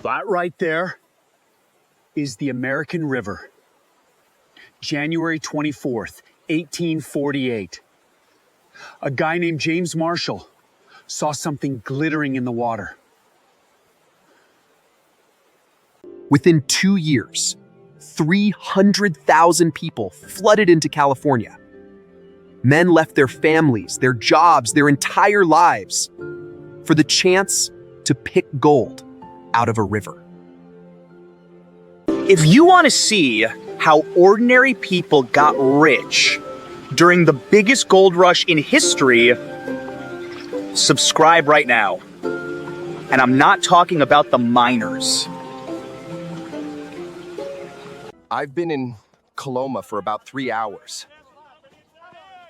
That right there is the American River. January 24th, 1848. A guy named James Marshall saw something glittering in the water. Within 2 years, 300,000 people flooded into California. Men left their families, their jobs, their entire lives for the chance to pick gold out of a river. If you want to see how ordinary people got rich during the biggest gold rush in history, subscribe right now. And I'm not talking about the miners. I've been in Coloma for about 3 hours.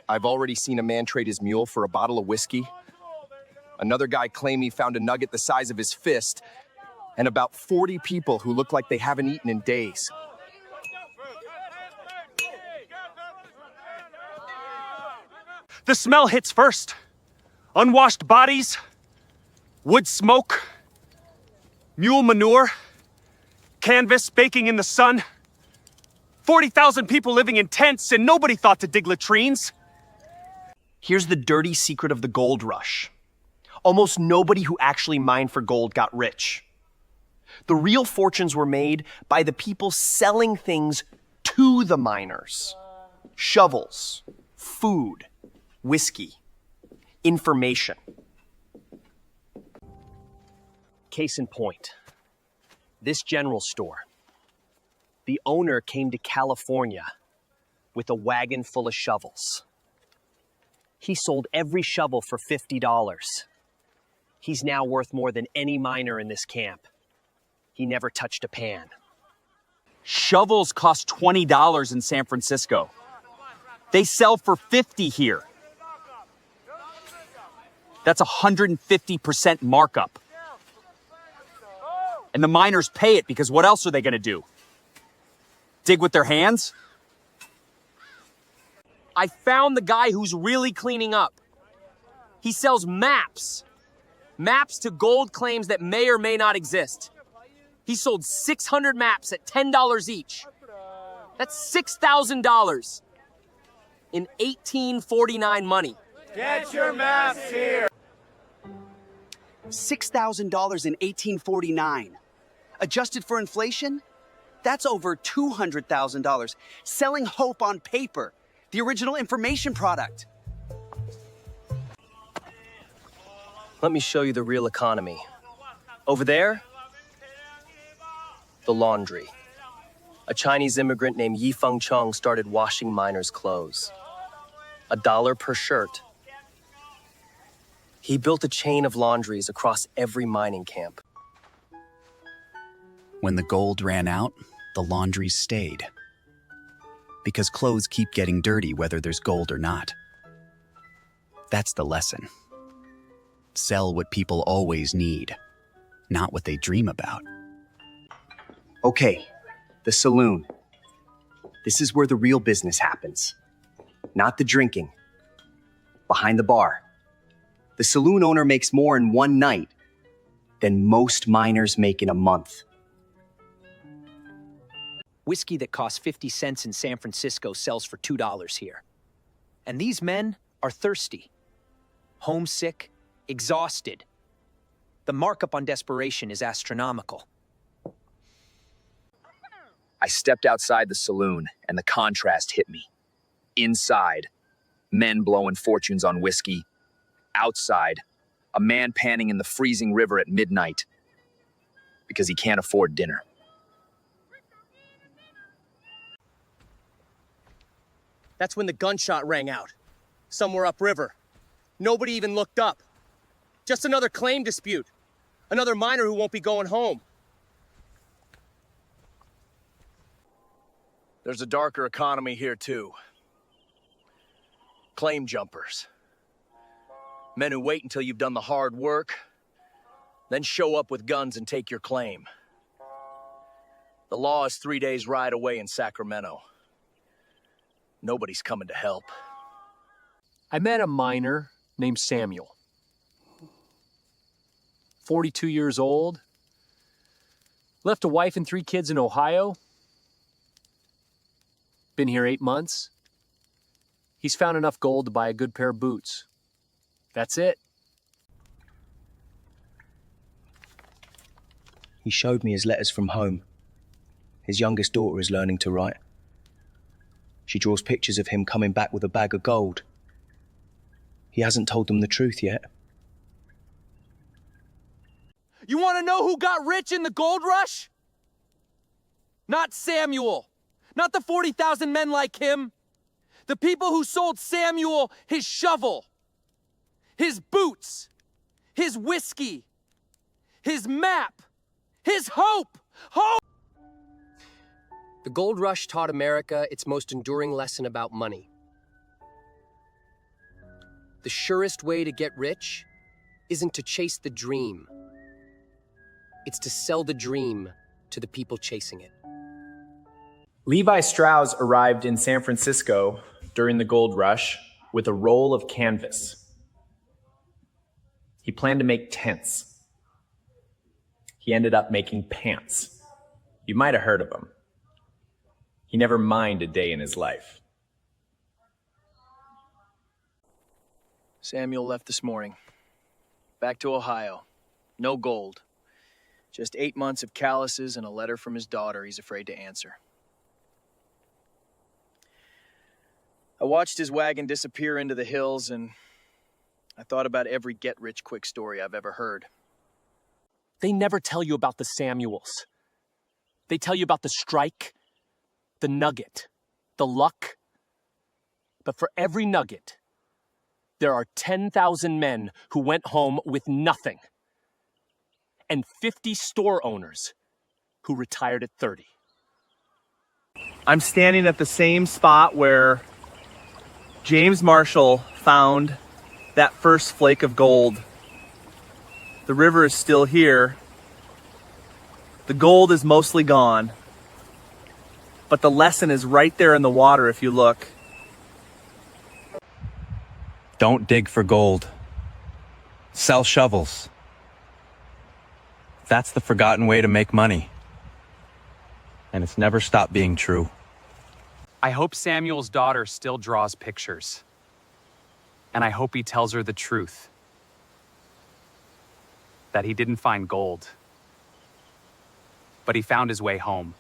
I've already seen a man trade his mule for a bottle of whiskey. Another guy claimed he found a nugget the size of his fist, and about 40 people who look like they haven't eaten in days. The smell hits first. Unwashed bodies, wood smoke, mule manure, canvas baking in the sun. 40,000 people living in tents, and nobody thought to dig latrines. Here's the dirty secret of the gold rush. Almost nobody who actually mined for gold got rich. The real fortunes were made by the people selling things to the miners. Shovels, food, whiskey, information. Case in point, this general store. The owner came to California with a wagon full of shovels. He sold every shovel for $50. He's now worth more than any miner in this camp. He never touched a pan. Shovels cost $20 in San Francisco. They sell for $50 here. That's 150% markup. And the miners pay it because what else are they gonna do? Dig with their hands? I found the guy who's really cleaning up. He sells maps. Maps to gold claims that may or may not exist. He sold 600 maps at $10 each. That's $6,000 in 1849 money. Get your maps here. $6,000 in 1849. Adjusted for inflation, that's over $200,000. Selling hope on paper, the original information product. Let me show you the real economy. Over there, the laundry. A Chinese immigrant named Yifeng Cheng started washing miners' clothes. $1 per shirt. He built a chain of laundries across every mining camp. When the gold ran out, the laundries stayed. Because clothes keep getting dirty whether there's gold or not. That's the lesson. Sell what people always need, not what they dream about. Okay, the saloon. This is where the real business happens. Not the drinking. Behind the bar. The saloon owner makes more in one night than most miners make in a month. Whiskey that costs 50 cents in San Francisco sells for $2 here. And these men are thirsty, homesick, exhausted. The markup on desperation is astronomical. I stepped outside the saloon, and the contrast hit me. Inside, men blowing fortunes on whiskey. Outside, a man panning in the freezing river at midnight because he can't afford dinner. That's when the gunshot rang out, somewhere upriver. Nobody even looked up. Just another claim dispute. Another miner who won't be going home. There's a darker economy here, too. Claim jumpers. Men who wait until you've done the hard work, then show up with guns and take your claim. The law is 3 days ride away in Sacramento. Nobody's coming to help. I met a miner named Samuel. 42 years old, Left a wife and 3 kids in Ohio. Been here 8 months. He's found enough gold to buy a good pair of boots. That's it. He showed me his letters from home. His youngest daughter is learning to write. She draws pictures of him coming back with a bag of gold. He hasn't told them the truth yet. You want to know who got rich in the gold rush? Not Samuel. Not the 40,000 men like him. The people who sold Samuel his shovel, his boots, his whiskey, his map, his hope. Hope! The gold rush taught America its most enduring lesson about money. The surest way to get rich isn't to chase the dream. It's to sell the dream to the people chasing it. Levi Strauss arrived in San Francisco during the gold rush with a roll of canvas. He planned to make tents. He ended up making pants. You might have heard of him. He never mined a day in his life. Samuel left this morning. Back to Ohio. No gold. Just 8 months of calluses and a letter from his daughter he's afraid to answer. I watched his wagon disappear into the hills, and I thought about every get-rich-quick story I've ever heard. They never tell you about the Samuels. They tell you about the strike, the nugget, the luck. But for every nugget, there are 10,000 men who went home with nothing, and 50 store owners who retired at 30. I'm standing at the same spot where James Marshall found that first flake of gold. The river is still here. The gold is mostly gone. But the lesson is right there in the water if you look. Don't dig for gold. Sell shovels. That's the forgotten way to make money. And it's never stopped being true. I hope Samuel's daughter still draws pictures. And I hope he tells her the truth. That he didn't find gold. But he found his way home.